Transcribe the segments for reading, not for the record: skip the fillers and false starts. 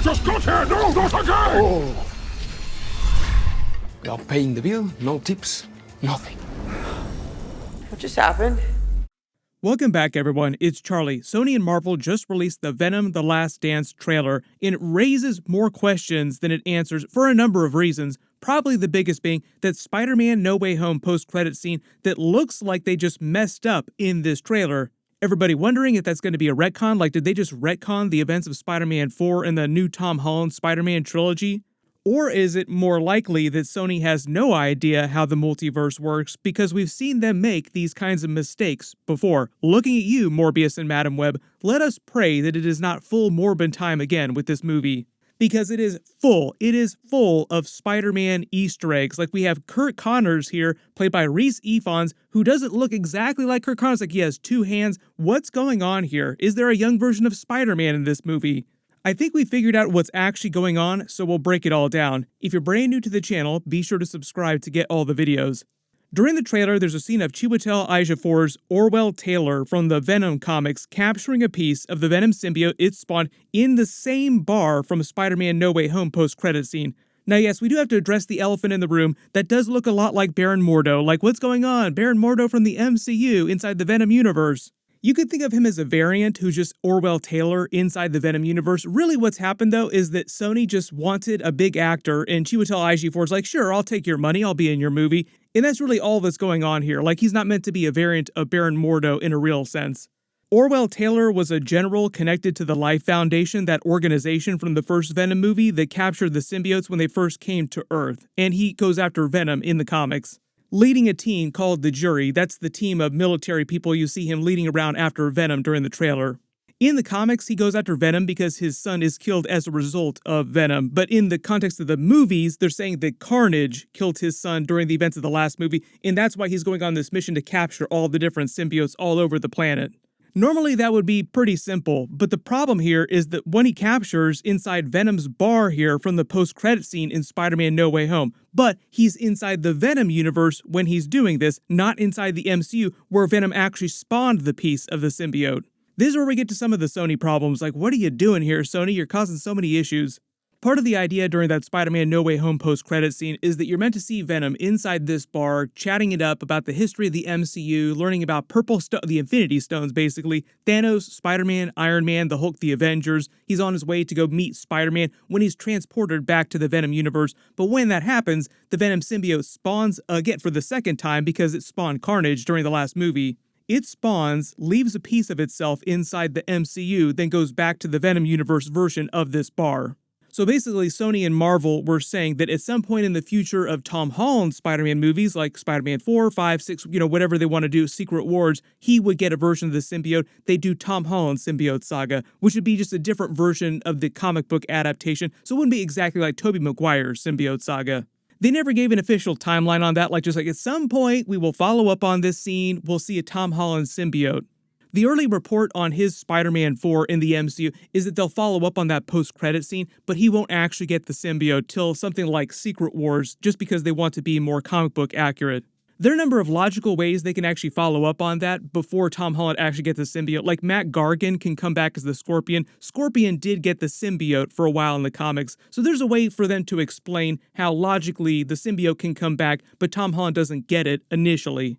just got here! No, not again! Oh. We are paying the bill, no tips, nothing. What just happened? Welcome back, everyone. It's Charlie. Sony and Marvel just released the Venom: The Last Dance trailer, and it raises more questions than it answers for a number of reasons. Probably the biggest being that Spider-Man No Way Home post-credit scene that looks like they just messed up in this trailer. Everybody wondering if that's going to be a retcon, like did they just retcon the events of Spider-Man 4 and the new Tom Holland Spider-Man trilogy? Or is it more likely that Sony has no idea how the multiverse works because we've seen them make these kinds of mistakes before? Looking at you, Morbius and Madam Web, let us pray that it is not full Morbin time again with this movie. Because it is full of Spider-Man Easter eggs. Like we have Kurt Connors here, played by Rhys Ifans, who doesn't look exactly like Kurt Connors, like he has two hands. What's going on here? Is there a young version of Spider-Man in this movie? I think we figured out what's actually going on, so we'll break it all down. If you're brand new to the channel, be sure to subscribe to get all the videos. During the trailer, there's a scene of Chiwetel Ejiofor's Orwell Taylor from the Venom comics capturing a piece of the Venom symbiote it spawned in the same bar from Spider-Man No Way Home post-credit scene. Now yes, we do have to address the elephant in the room that does look a lot like Baron Mordo. Like, what's going on? Baron Mordo from the MCU inside the Venom universe. You could think of him as a variant who's just Orwell Taylor inside the Venom universe. Really what's happened though is that Sony just wanted a big actor and Chiwetel Ejiofor's like, sure, I'll take your money, I'll be in your movie. And that's really all that's going on here. Like, he's not meant to be a variant of Baron Mordo in a real sense. Orwell Taylor was a general connected to the Life Foundation, that organization from the first Venom movie that captured the symbiotes when they first came to Earth. And he goes after Venom in the comics. Leading a team called the Jury, that's the team of military people you see him leading around after Venom during the trailer. In the comics, he goes after Venom because his son is killed as a result of Venom, but in the context of the movies, they're saying that Carnage killed his son during the events of the last movie, and that's why he's going on this mission to capture all the different symbiotes all over the planet. Normally that would be pretty simple, but the problem here is that when he captures inside Venom's bar here from the post-credit scene in Spider-Man No Way Home, but he's inside the Venom universe when he's doing this, not inside the MCU where Venom actually spawned the piece of the symbiote. This is where we get to some of the Sony problems, like what are you doing here, Sony? You're causing so many issues. Part of the idea during that Spider-Man No Way Home post-credit scene is that you're meant to see Venom inside this bar, chatting it up about the history of the MCU, learning about the Infinity Stones basically, Thanos, Spider-Man, Iron Man, the Hulk, the Avengers. He's on his way to go meet Spider-Man when he's transported back to the Venom universe, but when that happens, the Venom symbiote spawns again for the second time because it spawned Carnage during the last movie. It spawns, leaves a piece of itself inside the MCU, then goes back to the Venom universe version of this bar. So basically, Sony and Marvel were saying that at some point in the future of Tom Holland's Spider-Man movies, like Spider-Man 4, 5, 6, whatever they want to do, Secret Wars, he would get a version of the symbiote. They do Tom Holland's symbiote saga, which would be just a different version of the comic book adaptation, so it wouldn't be exactly like Tobey Maguire's symbiote saga. They never gave an official timeline on that, like just like at some point we will follow up on this scene, we'll see a Tom Holland symbiote. The early report on his Spider-Man 4 in the MCU is that they'll follow up on that post-credit scene, but he won't actually get the symbiote till something like Secret Wars, just because they want to be more comic book accurate. There are a number of logical ways they can actually follow up on that before Tom Holland actually gets the symbiote. Like Matt Gargan can come back as the Scorpion. Scorpion did get the symbiote for a while in the comics, so there's a way for them to explain how logically the symbiote can come back, but Tom Holland doesn't get it initially.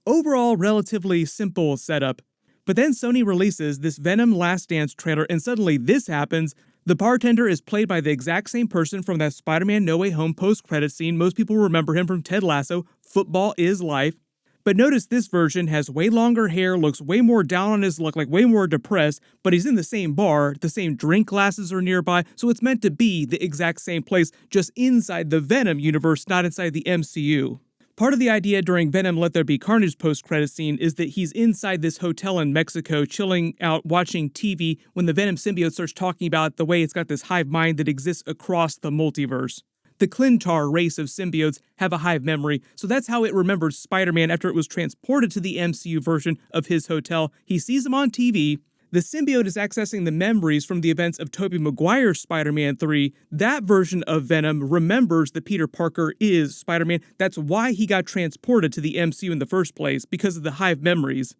Overall, relatively simple setup. But then Sony releases this Venom Last Dance trailer and suddenly this happens. The bartender is played by the exact same person from that Spider-Man No Way Home post-credit scene. Most people remember him from Ted Lasso. Football is life. But notice this version has way longer hair, looks way more down on his luck, like way more depressed, but he's in the same bar, the same drink glasses are nearby, so it's meant to be the exact same place, just inside the Venom universe, not inside the MCU. Part of the idea during Venom Let There Be Carnage post-credit scene is that he's inside this hotel in Mexico chilling out watching TV when the Venom symbiote starts talking about the way it's got this hive mind that exists across the multiverse. The Clintar race of symbiotes have a hive memory, so that's how it remembers Spider-Man after it was transported to the MCU version of his hotel. He sees him on TV. The symbiote is accessing the memories from the events of Tobey Maguire's Spider-Man 3. That version of Venom remembers that Peter Parker is Spider-Man. That's why he got transported to the MCU in the first place, because of the hive memories.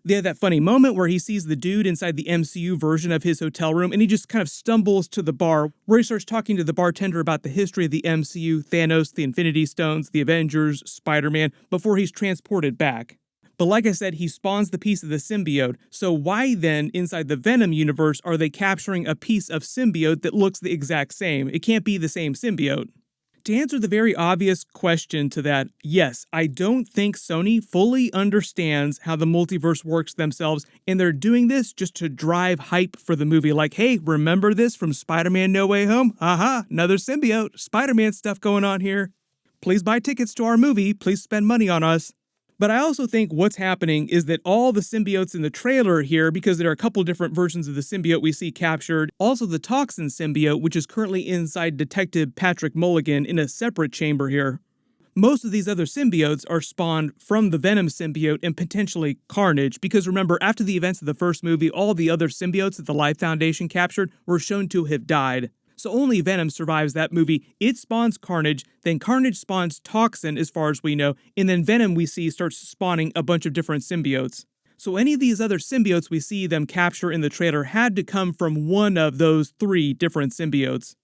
They have that funny moment where he sees the dude inside the MCU version of his hotel room, and he just kind of stumbles to the bar where he starts talking to the bartender about the history of the MCU, Thanos, the Infinity Stones, the Avengers, Spider-Man, before he's transported back. But like I said, he spawns the piece of the symbiote, so why then, inside the Venom universe, are they capturing a piece of symbiote that looks the exact same? It can't be the same symbiote. To answer the very obvious question to that, yes, I don't think Sony fully understands how the multiverse works themselves, and they're doing this just to drive hype for the movie. Like, hey, remember this from Spider-Man No Way Home? Aha, another symbiote, Spider-Man stuff going on here. Please buy tickets to our movie, please spend money on us. But I also think what's happening is that all the symbiotes in the trailer here, because there are a couple different versions of the symbiote we see captured, also the toxin symbiote, which is currently inside Detective Patrick Mulligan in a separate chamber here. Most of these other symbiotes are spawned from the Venom symbiote and potentially Carnage, because remember, after the events of the first movie, all the other symbiotes that the Life Foundation captured were shown to have died. So only Venom survives that movie. It spawns Carnage, then Carnage spawns Toxin as far as we know, and then Venom we see starts spawning a bunch of different symbiotes. So any of these other symbiotes we see them capture in the trailer had to come from one of those 3 different symbiotes.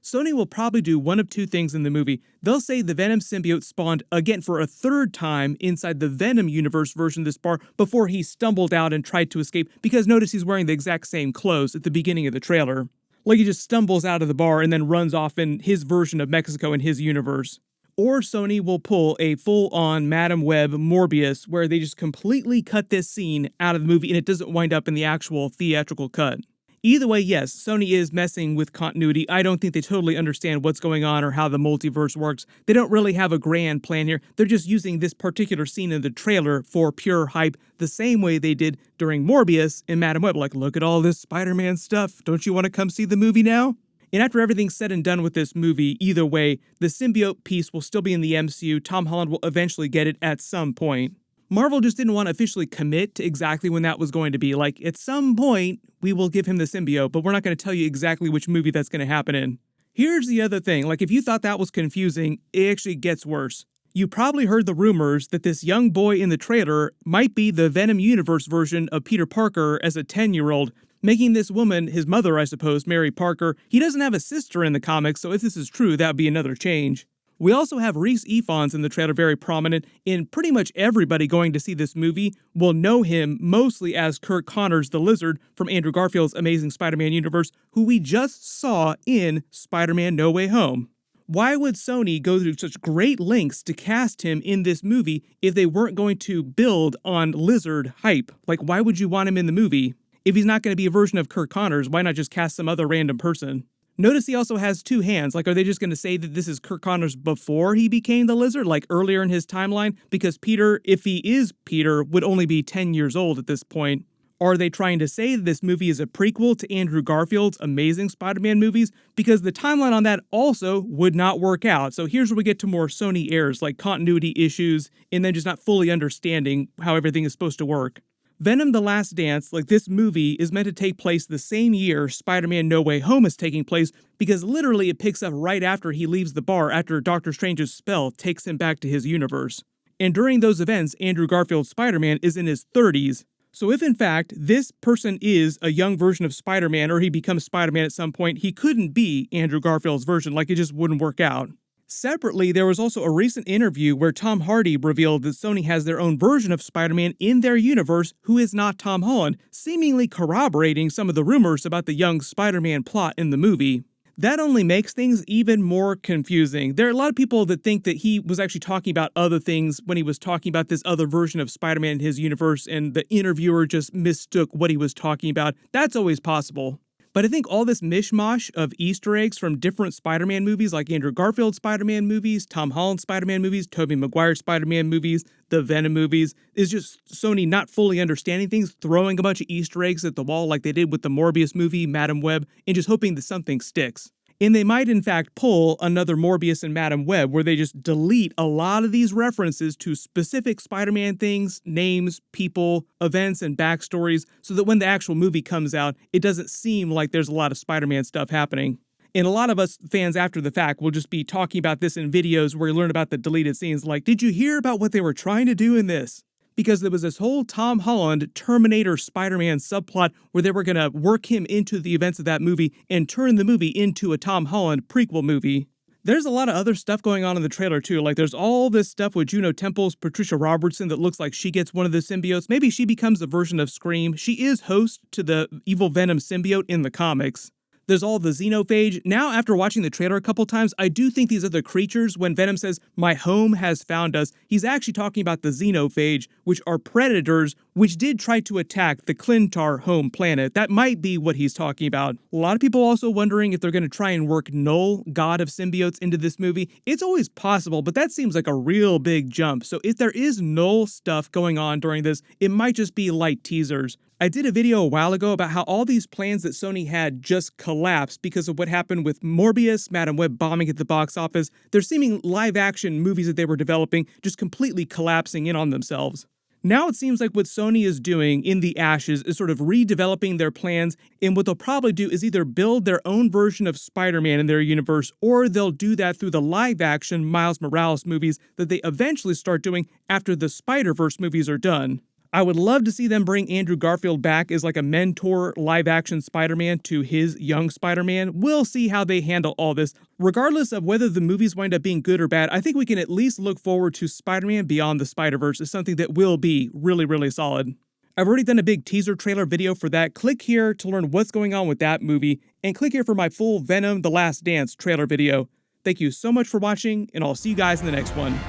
Sony will probably do one of 2 things in the movie. They'll say the Venom symbiote spawned again for a 3rd time inside the Venom universe version of this bar before he stumbled out and tried to escape, because notice he's wearing the exact same clothes at the beginning of the trailer. Like he just stumbles out of the bar and then runs off in his version of Mexico in his universe. Or Sony will pull a full-on Madam Web Morbius where they just completely cut this scene out of the movie and it doesn't wind up in the actual theatrical cut. Either way, yes, Sony is messing with continuity. I don't think they totally understand what's going on or how the multiverse works. They don't really have a grand plan here. They're just using this particular scene in the trailer for pure hype, the same way they did during Morbius and Madam Web. Like, look at all this Spider-Man stuff. Don't you want to come see the movie now? And after everything's said and done with this movie, either way, the symbiote piece will still be in the MCU. Tom Holland will eventually get it at some point. Marvel just didn't want to officially commit to exactly when that was going to be. Like, at some point, we will give him the symbiote, but we're not going to tell you exactly which movie that's going to happen in. Here's the other thing. Like, if you thought that was confusing, it actually gets worse. You probably heard the rumors that this young boy in the trailer might be the Venom Universe version of Peter Parker as a 10-year-old, making this woman, his mother, I suppose, Mary Parker. He doesn't have a sister in the comics, so if this is true, that would be another change. We also have Rhys Ifans in the trailer, very prominent, and pretty much everybody going to see this movie will know him mostly as Curt Connors the Lizard from Andrew Garfield's Amazing Spider-Man universe, who we just saw in Spider-Man No Way Home. Why would Sony go through such great lengths to cast him in this movie if they weren't going to build on Lizard hype? Like, why would you want him in the movie? If he's not going to be a version of Curt Connors, why not just cast some other random person? Notice he also has 2 hands. Like, are they just going to say that this is Curt Connors before he became the Lizard, like earlier in his timeline? Because Peter, if he is Peter, would only be 10 years old at this point. Are they trying to say that this movie is a prequel to Andrew Garfield's Amazing Spider-Man movies? Because the timeline on that also would not work out. So here's where we get to more Sony errors, like continuity issues, and then just not fully understanding how everything is supposed to work. Venom: The Last Dance, like this movie, is meant to take place the same year Spider-Man No Way Home is taking place, because literally it picks up right after he leaves the bar after Doctor Strange's spell takes him back to his universe. And during those events, Andrew Garfield's Spider-Man is in his 30s. So if in fact this person is a young version of Spider-Man, or he becomes Spider-Man at some point, he couldn't be Andrew Garfield's version, like it just wouldn't work out. Separately, there was also a recent interview where Tom Hardy revealed that Sony has their own version of Spider-Man in their universe who is not Tom Holland, seemingly corroborating some of the rumors about the young Spider-Man plot in the movie. That only makes things even more confusing. There are a lot of people that think that he was actually talking about other things when he was talking about this other version of Spider-Man in his universe, and the interviewer just mistook what he was talking about. That's always possible. But I think all this mishmash of Easter eggs from different Spider-Man movies, like Andrew Garfield Spider-Man movies, Tom Holland Spider-Man movies, Tobey Maguire Spider-Man movies, the Venom movies, is just Sony not fully understanding things, throwing a bunch of Easter eggs at the wall like they did with the Morbius movie, Madam Web, and just hoping that something sticks. And they might in fact pull another Morbius and Madam Web, where they just delete a lot of these references to specific Spider-Man things, names, people, events, and backstories, so that when the actual movie comes out, it doesn't seem like there's a lot of Spider-Man stuff happening. And a lot of us fans after the fact will just be talking about this in videos where you learn about the deleted scenes, like, did you hear about what they were trying to do in this? because there was this whole Tom Holland Terminator Spider-Man subplot where they were going to work him into the events of that movie and turn the movie into a Tom Holland prequel movie. There's a lot of other stuff going on in the trailer too, like there's all this stuff with Juno Temple's Patricia Robertson that looks like she gets one of the symbiotes. Maybe she becomes a version of Scream. She is host to the evil Venom symbiote in the comics. There's all the xenophage. Now, after watching the trailer a couple times, I do think these are the creatures. When Venom says, "My home has found us," he's actually talking about the xenophage, which are predators which did try to attack the Clintar home planet. That might be what he's talking about. A lot of people also wondering if they're going to try and work Null, God of Symbiotes, into this movie. It's always possible, but that seems like a real big jump. So if there is Null stuff going on during this, it might just be light teasers. I did a video a while ago about how all these plans that Sony had just collapsed because of what happened with Morbius, Madame Web bombing at the box office. They're seeming live-action movies that they were developing just completely collapsing in on themselves. Now it seems like what Sony is doing in the ashes is sort of redeveloping their plans, and what they'll probably do is either build their own version of Spider-Man in their universe, or they'll do that through the live-action Miles Morales movies that they eventually start doing after the Spider-Verse movies are done. I would love to see them bring Andrew Garfield back as like a mentor live-action Spider-Man to his young Spider-Man. We'll see how they handle all this. Regardless of whether the movies wind up being good or bad, I think we can at least look forward to Spider-Man Beyond the Spider-Verse as something that will be really, really solid. I've already done a big teaser trailer video for that. Click here to learn what's going on with that movie, and click here for my full Venom: The Last Dance trailer video. Thank you so much for watching, and I'll see you guys in the next one.